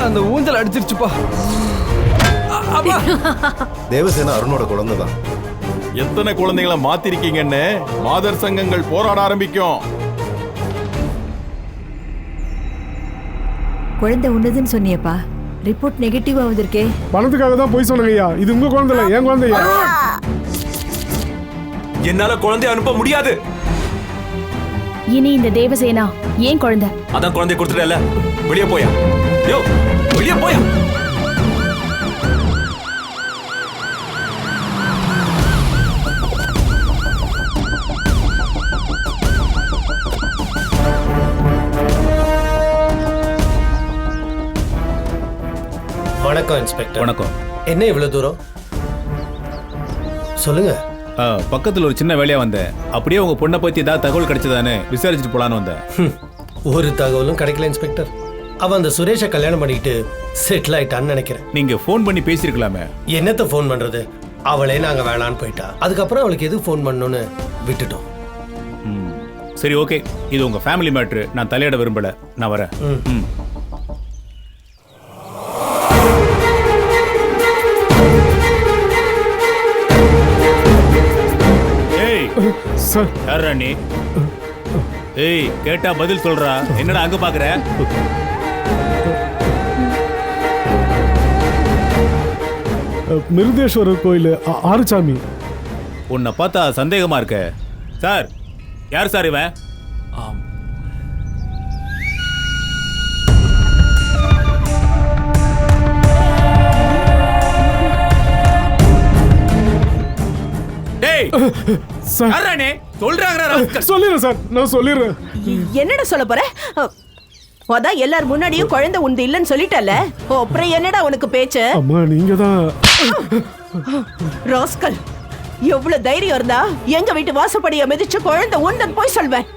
அந்த ஊஞ்சல் அடிச்சிருச்சுப்பா. தேவசேனா அருணோட குழந்தை தான். எத்தனை குழந்தைகளை மாத்திருக்கீங்கன்னு மாதர் சங்கங்கள் போராட ஆரம்பிக்கும். குழந்தை உன்னதுன்னு சொன்னியப்பா, ரிப்போர்ட் நெகட்டிவா வந்திருக்கே. பணத்துக்காக தான் போய் சொன்னங்க ஐயா. இது உங்க குழந்தை இல்ல, என் குழந்தையா. என்னால குழந்தைய அனுப்ப முடியாது. இனி இந்த தேவசேனா ஏன் குழந்தை? அதான் குழந்தைய கொடுத்துட்டல, வெளியே போயா. யோ, வெளியே போயா. வணக்கம் இன்ஸ்பெக்டர். வணக்கம். என்ன இவ்வளவு தூரம்? சொல்லுங்க. பக்கத்துல ஒரு சின்ன வேலையா வந்தேன். அப்படியே உங்க பொண்ணை பத்தி ஏதாவது தகவல் கிடைச்சதானே விசாரிச்சுட்டு போலான்னு வந்தேன். ஒரு தகவலும் கிடைக்கல இன்ஸ்பெக்டர். அவன் அந்த சுரேஷை கல்யாணம் பண்ணிக்கிட்டு செட்டில் ஆயிட்டான்னு நினைக்கிறேன். நீங்க ஃபோன் பண்ணி பேசிருக்கலாமே. என்னத்த ஃபோன் பண்றது, அவளே நாங்க வேணான்னு போயிட்டா. அதுக்கப்புறம் அவளுக்கு எது ஃபோன் பண்ணணும்னு விட்டுட்டோம். சரி, ஓகே. இது உங்க ஃபேமிலி மேட்ரு. நான் தலையிட விரும்பல. நான் வரேன். யாரா நீ? ஏய், கேட்டா பதில் சொல்றா. என்னடா அங்க பாக்குற? மிருதேஸ்வரர் கோயில் ஆறுசாமி. உன்னை பார்த்தா சந்தேகமா இருக்க. சார், யார் சார் இவன்? சொல்லிடுறேன் சார், நான் சொல்லிடுறேன். என்னடா சொல்ல போற? அதான் எல்லாரும் முன்னாடியும் குழந்தை உண்டு இல்லன்னு சொல்லிட்டல, அப்புறம் என்னடா உனக்கு பேச்சு? அம்மா, நீங்க தான் ராஸ்கல். எவ்வளவு தைரியம் இருந்தா எங்க வீட்டு வாசப்படிய மிதிச்சு குழந்தை உண்டுன்னு போய் சொல்வேன்.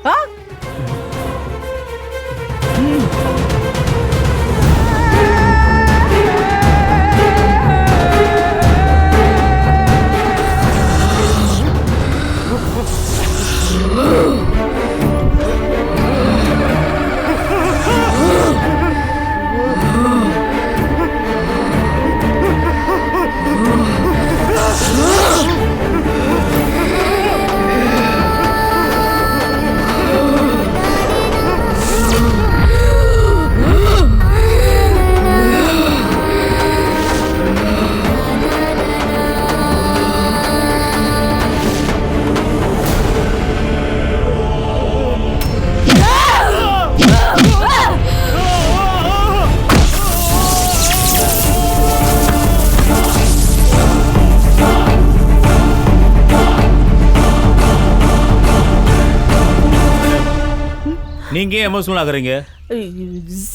நீங்க ஏன் எமோஷனல் ஆகுறீங்க?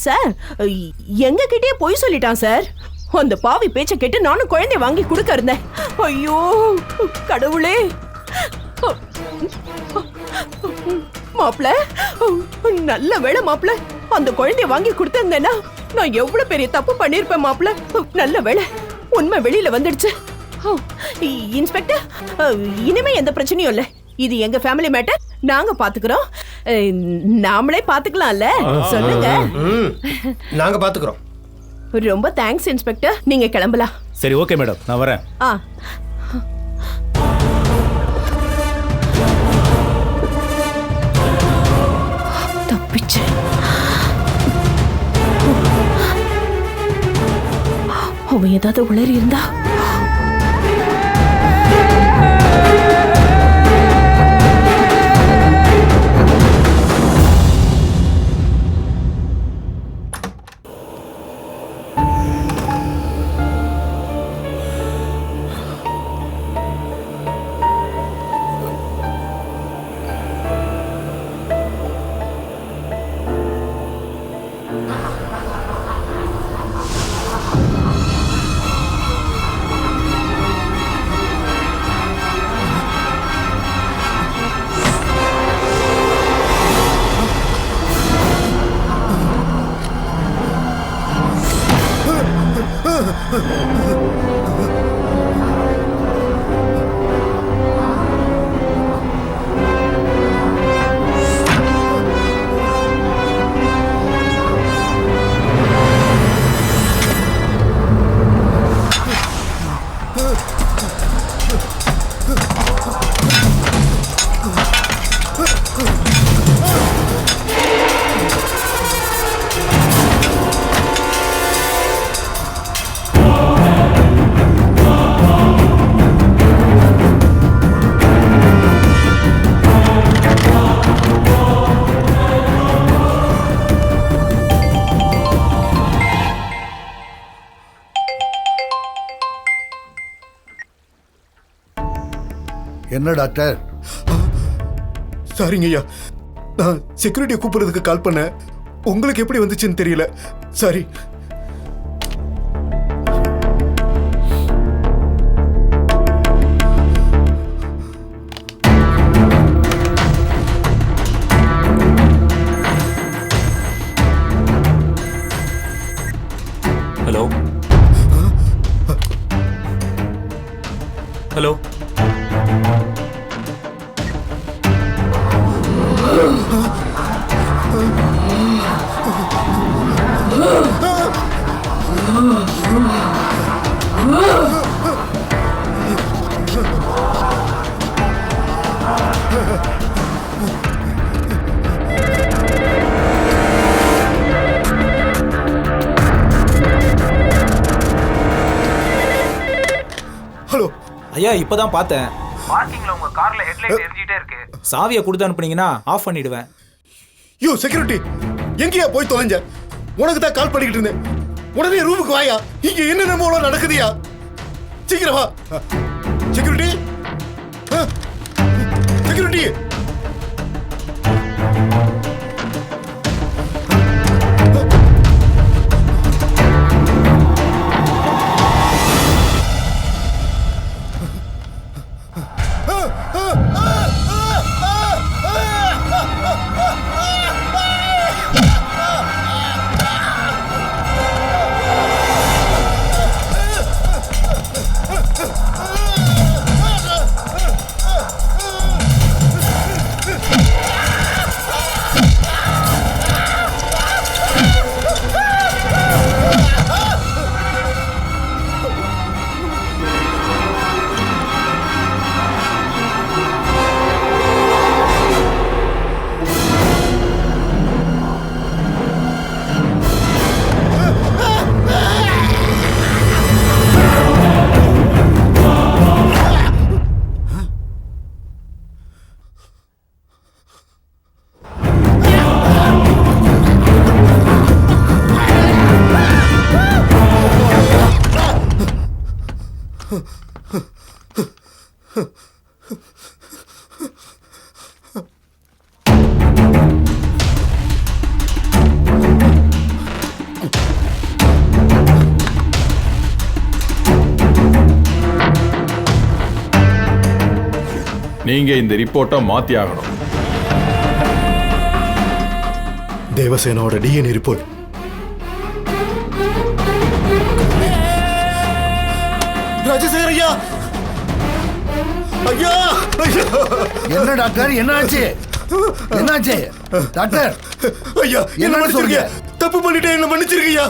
சார், எங்க கிட்டே போய் சொல்லிட்டான் சார். அந்த பாவி பேச்ச கேட்டு நானும் குழந்தை வாங்கி கொடுக்க இருந்தேன். ஐயோ கடவுளே. மாப்ள, நல்ல வேளை மாப்ள, அந்த குழந்தைய வாங்கி கொடுத்திருந்தேன்னா நான் எவ்வளவு பெரிய தப்பு பண்ணிருப்பேன் மாப்ள. நல்ல வேளை உண்மை வெளியில வந்துடுச்சு. இன்ஸ்பெக்டர், இனிமே எந்த பிரச்சனையும் இல்ல. இது எங்க ஃபேமிலி மேட்டர். நாங்க பாத்துக்கிறோம். நாமளே பாத்துக்கலாம்ல. சொல்லுங்க. நாங்க பாத்துக்கிறோம். ரொம்ப தேங்க்ஸ் இன்ஸ்பெக்டர். நீங்க கிளம்பலாம். சரி, ஓகே மேடம், நான் வரேன். தப்பிச்சு. அவன் ஏதாவது உளறி இருந்தா என்ன டாக்டர்? சாரிங்க ஐயா, நான் செக்யூரிட்டியை கூப்பிடுறதுக்கு கால் பண்ணேன். உங்களுக்கு எப்படி வந்துச்சுன்னு தெரியல. சாரி. ஹலோ ஹலோ ஹலோ ஐயா, இப்பதான் பார்த்தேன். பார்க்கிங்ல உங்க கார்ல ஹெட்லைட் எரிஞ்சிட்டே இருக்கு. சாவியை கொடுத்து அனுப்புனீங்கன்னா ஆஃப் பண்ணிடுவேன். யோ செக்யூரிட்டி, எங்கேயா போய் தொலைஞ்ச? உனக்கு தான் கால் பண்ணிக்கிட்டு இருந்தேன். உடனே ரூமுக்கு வாயா. இங்க என்னென்னமோ நடக்குதுயா. சீக்கிரம் வா. Security, security. நீங்க இந்த ரிப்போர்ட்டை மாத்தி ஆகணும். தேவசேனாவோட டிஎன்ஏ ரிப்போர்ட். ராஜசேகர் ஐயா, ஐயா, என்ன டாக்டர்? என்ன ஆச்சு? என்னாச்சு டாக்டர்? ஐயா, என்ன சொல்றீங்க? தப்பு பண்ணிட்டேன், என்ன மன்னிச்சிருக்கீங்க.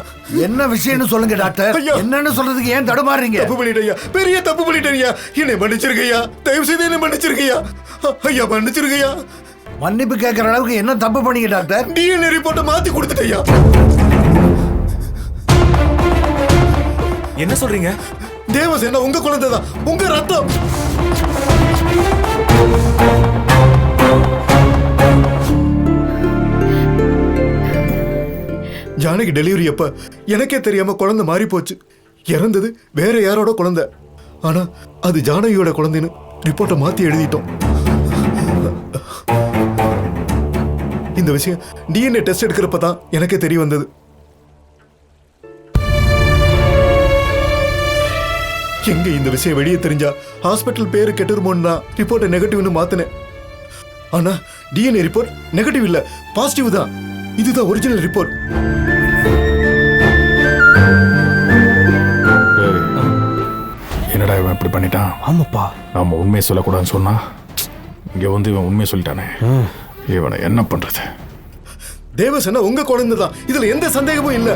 என்ன விஷயம்னு சொல்லுங்க டாக்டர். என்னன்னு சொல்றதுக்கு ஏன் தடுமாறீங்க? தப்பு பண்ணிட்டேன், பெரிய தப்பு பண்ணிட்டேன். என்னை மன்னிச்சிருக்கீங்க. தயவு செய்து என்ன மன்னிச்சிருக்கீங்க. ஐயா மன்னிச்சிருக்கீங்க. மன்னிப்பு கேட்கற அளவுக்கு என்ன தப்பு பண்ணீங்க டாக்டர்? டிஎன்ஏ ரிப்போர்ட்டை மாத்தி கொடுத்துட்டேயா. என்ன சொல்றீங்க? தேவசேனா உங்க குழந்தை தான், உங்க ரத்தம். ஜானகி டெலிவரி அப்ப எனக்கே தெரியாம குழந்தை மாறி போச்சு. இறந்தது வேற யாரோட குழந்தை. ஆனா அது ஜானகியோட குழந்தைன்னு ரிப்போர்ட்டை மாத்தி எழுதிட்டோம். இந்த விஷயம் டிஎன்ஏ டெஸ்ட் எடுக்கிறப்ப தான் எனக்கே தெரிய வந்தது. எங்க இந்த விஷயம் வெளியே தெரிஞ்சா ஹாஸ்பிட்டல் பேரு கெட்டுருமோன்னு தான் ரிப்போர்ட்டை நெகட்டிவ்னு மாத்தினேன். ஆனா டிஎன்ஏ ரிப்போர்ட் நெகட்டிவ் இல்ல, பாசிட்டிவ் தான். இதுதான் ஒரிஜினல் ரிப்போர்ட். என்னடா இவன் இப்படி பண்ணிட்டான்? ஆமாப்பா. நாம உண்மையை சொல்லக்கூடாதுன்னு சொன்னா இங்க வந்து இவன் உண்மையை சொல்லிட்டானே. இவனை என்ன பண்றது? தேவசேனா உங்க குழந்தை தான், இதுல எந்த சந்தேகமும் இல்ல.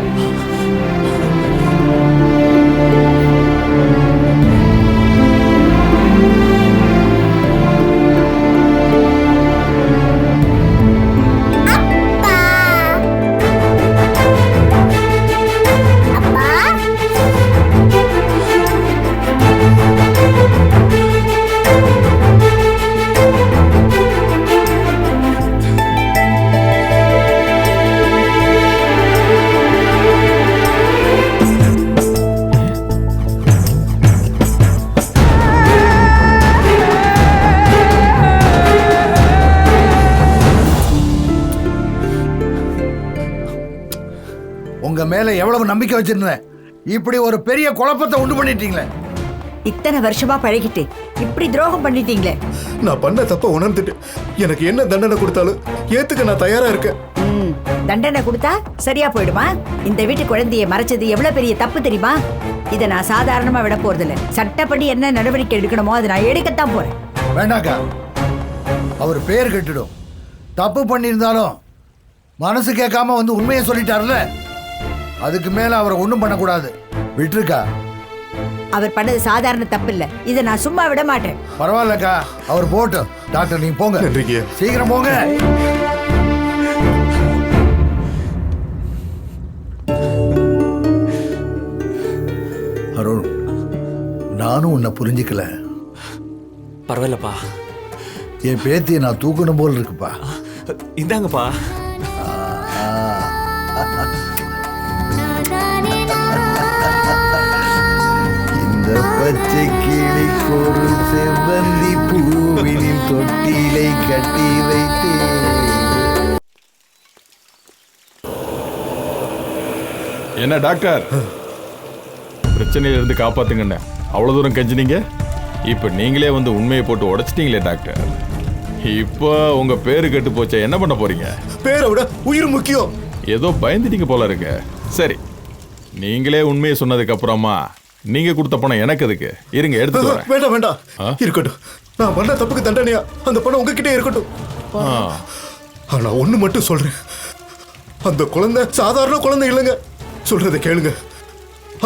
உங்க மேல எவ்வளவு நம்பிக்கை வச்சிருந்தேன். இப்படி ஒரு பெரிய குழப்பத்தை உண்டு பண்ணிட்டீங்களே. இத்தனை வருஷமா பழகிட்டு இப்படி துரோகம் பண்ணிட்டீங்களே. நான் பண்ண தப்ப உணர்ந்துட்டு எனக்கு என்ன தண்டனை கொடுத்தாலும் ஏத்துக்க நான் தயாரா இருக்கேன். தண்டனை கொடுத்தா சரியா போயிடுமா? இந்த வீட்டு குழந்தையை மறைச்சது எவ்வளவு பெரிய தப்பு தெரியுமா? இதை நான் சாதாரணமா விட போறதில்ல. சட்டப்படி என்ன நடவடிக்கை எடுக்கணுமோ அதை நான் எடுக்கத்தான் போறேன். வேண்டாக்கா, அவர் பேர் கெட்டுடும். தப்பு பண்ணியிருந்தாலும் மனசு கேட்காம வந்து உண்மையை சொல்லிட்டாருல, அதுக்கு மேல அவரை ஒண்ணும் பண்ணக்கூடாது. விட்டுருக்கா. அவர் பண்ணது சாதாரண தப்பு இல்ல. இதை நான் சும்மா விட மாட்டேன். பரவாயில்லக்கா, அவர் போட்டும். டாக்டர் நீங்க போங்க. நன்றிங்கய்யா. சீக்கிரம் போங்க. அருண், நானும் உன்னை புரிஞ்சுக்கல. பரவாயில்லப்பா. என் பேத்தியை நான் தூக்கணும் போல் இருக்குப்பா. இந்தாங்கப்பா. இந்த பச்சை கிளி ஒரு செவ்வந்தி பூவினில் தொட்டிலை கட்டி வைத்தே. என்ன டாக்டர், பிரச்சனையில இருந்து காப்பாத்துங்கண்ணே அவ்வளவு தூரம் கெஞ்சினீங்க. இப்ப நீங்களே வந்து உண்மையை போட்டு உடைச்சிட்டீங்களே டாக்டர். இப்போ உங்க பேரு கெட்டு போச்சே, என்ன பண்ண போறீங்க? பேரை விட உயிர் முக்கியம். ஏதோ பயந்துட்டீங்க போல இருக்கு. சரி, நீங்களே உண்மையை சொன்னதுக்கு அப்புறமா நீங்க கொடுத்த பணம் எனக்கு எதுக்கு? இருங்க எடுத்துட்டு வரேன். வேண்டாம் வேண்டாம், இருக்கட்டும். நான் பண்ண தப்புக்கு தண்டனையா அந்த பணம் உங்ககிட்டே இருக்கட்டும். ஆனா ஒண்ணு மட்டும் சொல்றேன், அந்த குழந்தை சாதாரண குழந்தை இல்லைங்க. சொல்றதை கேளுங்க.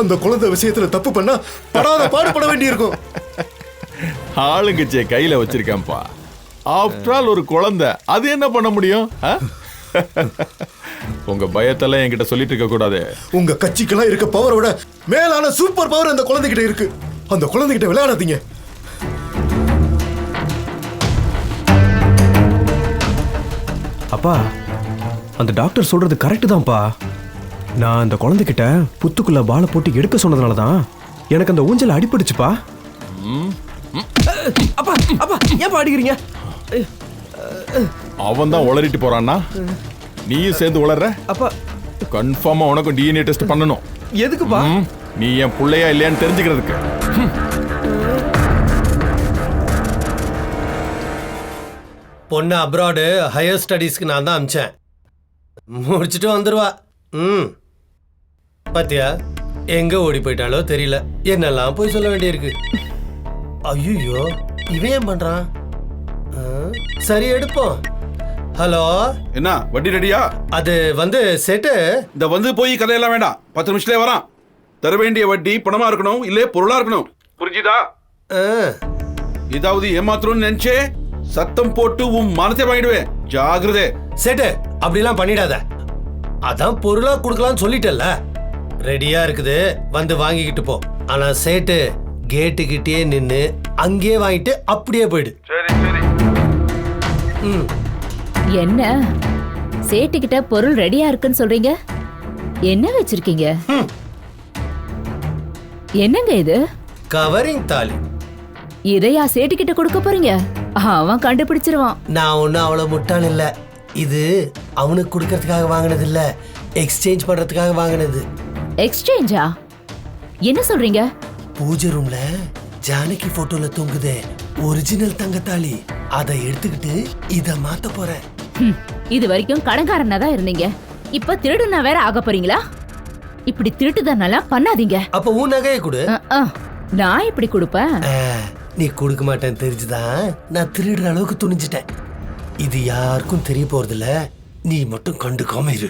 அந்த குழந்தை விஷயத்துல தப்பு பண்ணா படாத பாடுபட வேண்டி இருக்கும். ஆளுங்கச்சியை கையில வச்சிருக்கேன்ப்பா. ஆஃப்டர் ஆல் ஒரு குழந்தை, அது என்ன பண்ண முடியும்? உங்க பயத்தெல்லாம் என்கிட்ட சொல்லிட்டு இருக்க கூடாது. உங்க கட்சிக்கெல்லாம் இருக்க பவரை விட மேலான சூப்பர் பவர் அந்த குழந்தைகிட்ட இருக்கு. அந்த குழந்தைகிட்ட விளையாடாதீங்க. அப்பா, அந்த டாக்டர் சொல்றது கரெக்ட் தான்ப்பா. நான் அந்த குழந்தைகிட்ட புத்துக்குள்ள பாலை போட்டு எடுக்க சொன்னதுனால தான் எனக்கு அந்த ஊஞ்சல் அடிபடுச்சுப்பா. அப்பா அப்பா ஏன் அடிக்கிறீங்க? அவன் தான் உளறிட்டு போறான்னா நீயும் சேர்ந்து உளற. அப்பா கன்ஃபார்மா உனக்கும் டிஎன்ஏ டெஸ்ட் பண்ணணும். எதுக்குப்பா? நீ என் புள்ளையா இல்லையான்னு தெரிஞ்சுக்கிறதுக்கு. பொண்ணு அப்ராடு ஹையர் ஸ்டடீஸ்க்கு நான் தான் அமிச்சேன். முடிச்சுட்டு வந்துருவா. பாத்தியா எங்க ஓடி போயிட்டாலோ தெரியல. என்னெல்லாம் போய் சொல்ல வேண்டியிருக்கு. ஐயோ இவன் ஏன் பண்றான்? சரி எடுப்போம். ஹலோ, என்ன வண்டி ரெடியா? அது வந்து செட்டு. இந்த வந்து போய் கதையெல்லாம் வேண்டாம், 10 நிமிஷத்துல வரான். தர வேண்டிய வட்டி பணமா இருக்கணும், இல்ல பொருளா இருக்கணும். புரிஞ்சுதா? இதாவது ஏமாத்திரம் நினைச்சே சத்தம் போட்டு உன் மனத்தை வாங்கிடுவேன். ஜாகிரதே. செட்டு அப்படிலாம் பண்ணிடாத. அதான் பொருளா கொடுக்கலாம்னு சொல்லிட்டல்ல. ரெடியா இருக்குது, வந்து வாங்கிக்கிட்டு போ. ஆனா சேட்டு கேட்டுக்கிட்டே நின்னு அங்கேயே வாங்கிட்டு அப்படியே போயிடு. சரி சரி. என்ன சேட்டுக்கிட்ட பொருள் ரெடியா இருக்குன்னு சொல்றீங்க? என்ன வச்சிருக்கீங்க? என்னங்க இது? கவரிங் தாலி. இதையா சேட்டுக்கிட்ட கொடுக்க போறீங்க? அவன் கண்டுபிடிச்சிருவான். நான் ஒன்னும் அவ்வளவு முட்டாள் இல்ல. இது அவனுக்கு கொடுக்கறதுக்காக வாங்கினது இல்ல, எக்ஸ்சேஞ்ச் பண்றதுக்காக வாங்கினது. எக்ஸ்சேஞ்சா? என்ன சொல்றீங்க? பூஜை ரூம்ல ஜானகி போட்டோல தொங்குதே ஒரிஜினல் தங்கத்தாலி, அதை எடுத்துக்கிட்டு இத மாத்த போறேன். இது வரைக்கும் கடன்காரனா தான் இருந்தீங்க, இப்ப திருடுனா வேற ஆக போறீங்களா? இப்படி திருட்டுதனெல்லாம் பண்ணாதீங்க. அப்ப உன் நகையை கொடு. நான் இப்படி கொடுப்பேன்? நீ கொடுக்க மாட்டேன்னு தெரிஞ்சுதான் நான் திருடுற அளவுக்கு துணிஞ்சிட்டேன். இது யாருக்கும் தெரிய போறதில்ல, நீ மட்டும் கண்டுக்காம இரு.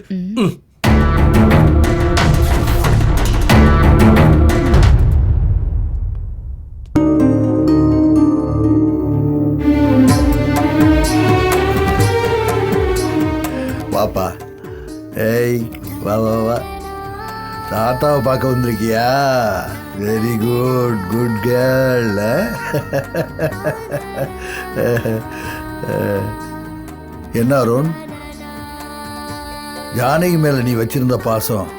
வாப்பா. ஏய் வா வா வா. தாத்தாவை பார்க்க வந்திருக்கியா? Very good, good girl. என்ன அருண், ஜானகி மேல நீ வச்சிருந்த பாசம்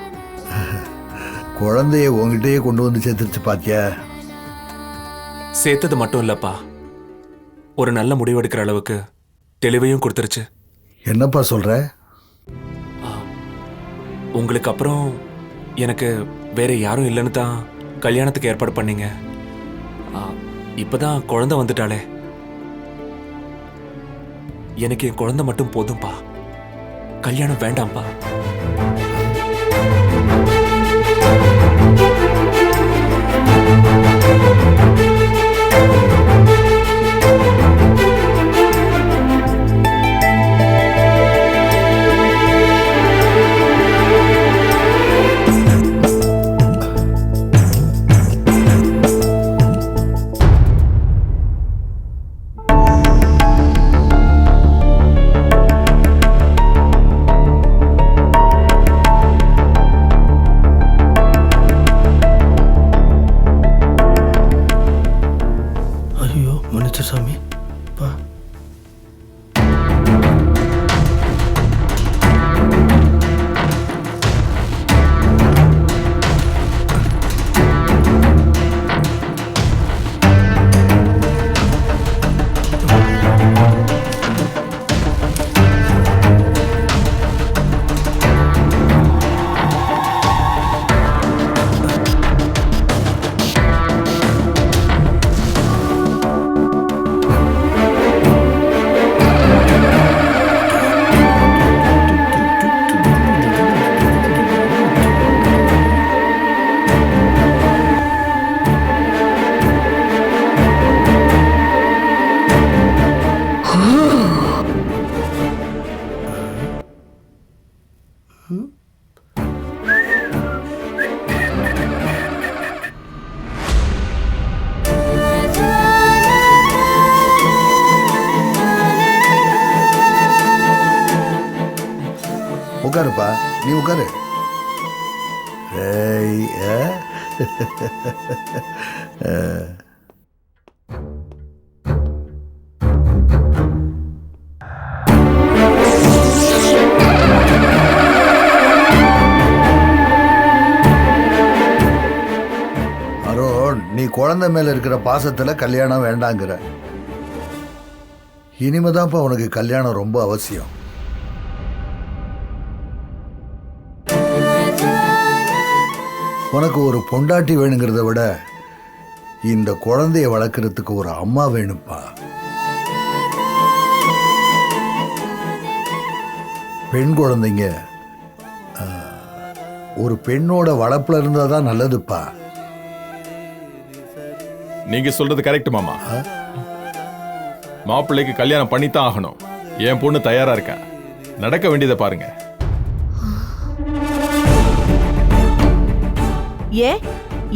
குழந்தைய உங்ககிட்டயே கொண்டு வந்து சேர்த்துருச்சு பாத்தியா? சேர்த்தது மட்டும் இல்லப்பா, ஒரு நல்ல முடிவெடுக்கிற அளவுக்கு தெளிவையும் கொடுத்துருச்சு. என்னப்பா சொல்ற? உங்களுக்கு அப்புறம் எனக்கு வேற யாரும் இல்லைன்னு தான் கல்யாணத்துக்கு ஏற்பாடு பண்ணீங்க. இப்பதான் குழந்தை வந்துட்டாளே. எனக்கு என் குழந்தை மட்டும் போதும்பா. கல்யாணம் வேண்டாம்ப்பா. சாமி பா. உட்காருப்பா, நீ உட்காரு. அருண், நீ குழந்தை மேல இருக்கிற பாசத்துல கல்யாணம் வேண்டாங்கிற. இனிமேதான்ப்பா உனக்கு கல்யாணம் ரொம்ப அவசியம். உனக்கு ஒரு பொண்டாட்டி வேணுங்கிறத விட இந்த குழந்தைய வளர்க்கறதுக்கு ஒரு அம்மா வேணும்ப்பா. பெண் குழந்தைங்க ஒரு பெண்ணோட வளர்ப்புல இருந்தா தான் நல்லதுப்பா. நீங்க சொல்றது கரெக்ட் மாமா. மாப்பிள்ளைக்கு கல்யாணம் பண்ணித்தான் ஆகணும். என் பொண்ணு தயாரா இருக்கா. நடக்க வேண்டியதை பாருங்க.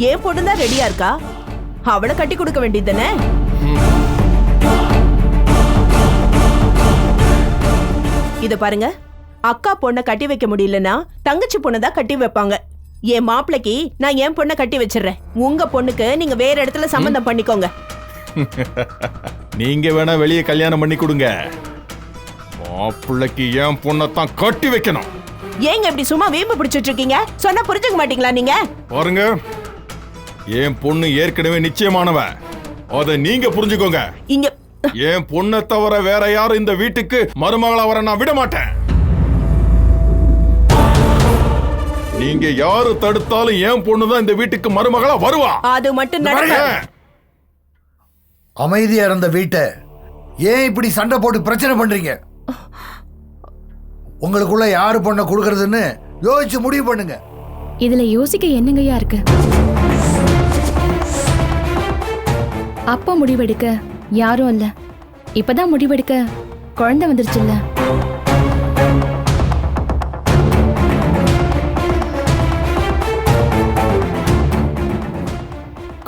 ஏன் பொண்ணு தான் ரெடியா இருக்கா? அவளை கட்டி கொடுக்க வேண்டியதுதானே? இத பாருங்க, அக்கா பொண்ணை கட்டி வைக்க முடியலன்னா தங்கச்சி பொண்ணை தான் கட்டி வைப்பாங்க. என் மாப்பிளைக்கு நான் என் பொண்ணை கட்டி வச்சிடுறேன். உங்க பொண்ணுக்கு நீங்க வேற இடத்துல சம்பந்தம் பண்ணிக்கோங்க. நீங்க வேணா வெளியே கல்யாணம் பண்ணி கொடுங்க. மாப்பிள்ளைக்கு என் பொண்ணை தான் கட்டி வைக்கணும். ஏங்க இப்படி சும்மா வீம்பு பிடிச்சிட்டு இருக்கீங்க? சொன்னா புரிஞ்சுக்க மாட்டீங்களா நீங்க? பாருங்க, என் பொண்ணு ஏற்கனவே நிச்சயமானவ. அத நீங்க புரிஞ்சுக்கோங்க. இங்க என் பொண்ணை தவிர வேற யாரும் இந்த வீட்டுக்கு மருமகளா வர நான் விட மாட்டேன். நீங்க யாரு தடுத்தாலும் என் பொண்ணு தான் இந்த வீட்டுக்கு மருமகளா வருவா. அது மட்டும் நடக்காது. அமைதியா இருந்த வீட்டை ஏன் இப்படி சண்டை போட்டு பிரச்சனை பண்றீங்க? உங்களுக்குள்ள யாரு பொண்ணை கொடுக்கறதுன்னு யோசிச்சு முடிவு பண்ணுங்க. இதுல யோசிக்க என்னங்கய்யா இருக்கு? அப்பா முடிவெடுக்க யாரும் இல்ல. இப்பதான் முடிவெடுக்க குழந்தை வந்துருச்சுல்ல.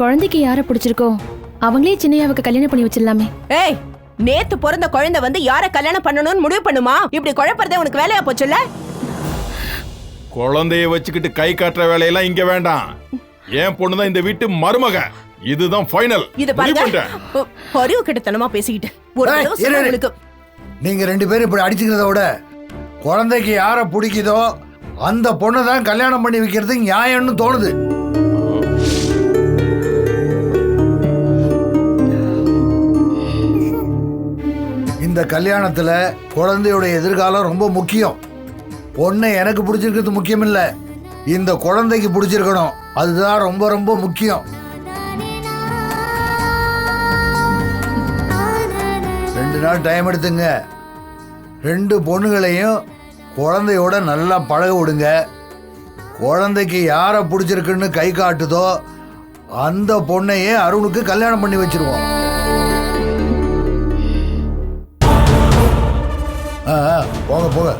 குழந்தைக்கு யார பிடிச்சிருக்கோ அவங்களே சின்னையாவுக்கு கல்யாணம் பண்ணி வச்சிடலாமே. ஏய், நேத்து பிறந்த குழந்தை வந்து யார கல்யாணம் பண்ணணும்னு முடிவு பண்ணுமா? இப்படி குழப்பறதே உனக்கு வேலையா போச்சுல்ல? குழந்தைய வச்சுக்கிட்டு கை காட்டுற வேலையெல்லாம் இங்க வேண்டாம். என் பொண்ணுதான் இந்த வீட்டு மருமக. இதுதான் ஃபைனல். இது பாருங்க, அறிவு கிட்டத்தனமா பேசிக்கிட்டு ஒரு தடவை சொன்னா உங்களுக்கு. நீங்க ரெண்டு பேரும் இப்படி அடிச்சுக்கிறத விட குழந்தைக்கு யார பிடிக்குதோ அந்த பொண்ணை தான் கல்யாணம் பண்ணி வைக்கிறது நியாயம்னு தோணுது. இந்த கல்யாணத்துல குழந்தையோட எதிர்காலம் ரொம்ப முக்கியம். பொண்ணை எனக்கு பிடிச்சிருக்கிறது முக்கியம் இல்ல, இந்த குழந்தைக்கு பிடிச்சிருக்கணும். அதுதான் ரொம்ப ரொம்ப முக்கியம். 2 நாள் டைம் எடுத்துங்க. 2 பொண்ணுகளையும் குழந்தையோட நல்லா பழக விடுங்க. குழந்தைக்கு யாரை பிடிச்சிருக்குன்னு கை காட்டுதோ அந்த பொண்ணையே அருணுக்கு கல்யாணம் பண்ணி வச்சிருவோம். போங்க போங்க.